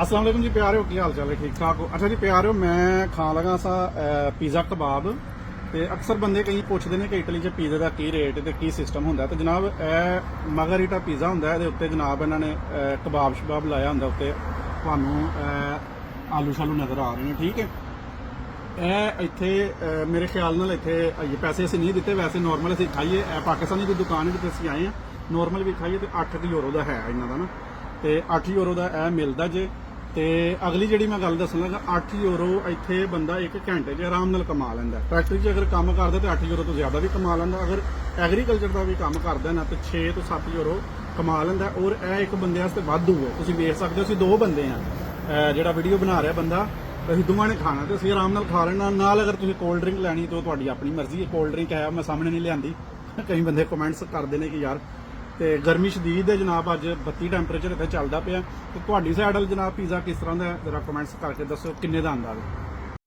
अस्सलाम वालेकुम जी प्यारे हो की हाल चाल है ठीक ठाक हो। अच्छा जी प्यारे हो मैं खान लगा सा पीज़ा कबाब ਤੇ ਅਕਸਰ ਬੰਦੇ ਕਈ ਪੁੱਛਦੇ ਨੇ ਕਿ ਇਟਲੀ 'ਚ ਪੀਜ਼ੇ ਦਾ ਕੀ ਰੇਟ ਤੇ ਕੀ ਸਿਸਟਮ ਹੁੰਦਾ ਤੇ ਜਨਾਬ ਇਹ ਮਾਰਗਰੀਟਾ ਪੀਜ਼ਾ ਹੁੰਦਾ ਇਹਦੇ ਉੱਤੇ ਜਨਾਬ ਇਹਨਾਂ ਨੇ ਕਬਾਬ ਸ਼ਬਾਬ ਲਾਇਆ ਹੁੰਦਾ ਉੱਤੇ ਤੁਹਾਨੂੰ ਆਲੂ ਸ਼ਾਲੂ ਨਜ਼ਰ ਆ ਰਹੇ ਨੇ ਠੀਕ ਹੈ। ਇਹ ਇੱਥੇ ਮੇਰੇ ਖਿਆਲ ਨਾਲ ਇੱਥੇ ਪੈਸੇ ਅਸੀਂ ਨਹੀਂ ਦਿੱਤੇ ਵੈਸੇ ਨਾਰਮਲ ਅਸੀਂ ਖਾਈਏ ਇਹ ਪਾਕਿਸਤਾਨੀ ਦੀ ਦੁਕਾਨ ਹੈ ਜਿੱਥੇ ਅਸੀਂ ਆਏ ਹਾਂ ਨਾਰਮਲ ਵੀ ਖਾਈਏ ਤੇ 8 ਯੂਰੋ ਦਾ ਹੈ ਇਹਨਾਂ ਦਾ ਨਾ ਤੇ 8 ਯੂਰੋ ਦਾ ਇਹ ਮਿਲਦਾ ਜੇ। ਤੇ ਅਗਲੀ ਜਿਹੜੀ ਮੈਂ ਗੱਲ ਦੱਸਣ ਲੱਗਾ 8 ਯੂਰੋ ਇੱਥੇ ਬੰਦਾ 1 ਘੰਟੇ 'ਚ ਆਰਾਮ ਨਾਲ ਕਮਾ ਲੈਂਦਾ। ਫੈਕਟਰੀ 'ਚ ਅਗਰ ਕੰਮ ਕਰਦਾ ਤੇ 8 ਯੂਰੋ ਤੋਂ ਜ਼ਿਆਦਾ ਵੀ ਕਮਾ ਲੈਂਦਾ। ਅਗਰ ਐਗਰੀਕਲਚਰ ਦਾ ਵੀ ਕੰਮ ਕਰਦਾ ਨਾ ਤੇ 6 ਤੋਂ 7 ਯੂਰੋ ਕਮਾ ਲੈਂਦਾ। ਔਰ ਇਹ ਇੱਕ ਬੰਦੇ ਵਾਸਤੇ ਵਾਧੂ ਹੈ। ਤੁਸੀਂ ਵੇਖ ਸਕਦੇ ਹੋ ਅਸੀਂ 2 ਬੰਦੇ ਹਾਂ ਜਿਹੜਾ ਵੀਡੀਓ ਬਣਾ ਰਿਹਾ ਬੰਦਾ ਅਸੀਂ ਦੋਵਾਂ ਨੇ ਖਾਣਾ ਤੇ ਅਸੀਂ ਆਰਾਮ ਨਾਲ ਖਾ ਲੈਣਾ। ਨਾਲ ਅਗਰ ਤੁਸੀਂ ਕੋਲਡ ਡਰਿੰਕ ਲੈਣੀ ਤਾਂ ਤੁਹਾਡੀ ਆਪਣੀ ਮਰਜ਼ੀ ਹੈ। ਕੋਲਡ ਡਰਿੰਕ ਹੈ ਮੈਂ ਸਾਹਮਣੇ ਨਹੀਂ ਲਿਆਂਦੀ ਕਈ ਬੰਦੇ ਕਮੈਂਟਸ ਕਰਦੇ ਨੇ ਕਿ ਯਾਰ ਤੇ ਗਰਮੀ ਸ਼ਦੀਦ ਹੈ ਜਨਾਬ ਅੱਜ 32 ਟੈਂਪਰੇਚਰ ਇੱਥੇ ਚੱਲਦਾ ਪਿਆ ਤੇ ਤੁਹਾਡੀ ਸਾਈਡ ਵਾਲ ਜਨਾਬ ਪੀਜ਼ਾ ਕਿਸ ਤਰ੍ਹਾਂ ਦਾ ਜਰਾ ਕਮੈਂਟਸ ਕਰਕੇ ਦੱਸੋ ਕਿੰਨੇ ਦਾ ਆਂਦਾ ਹੈ।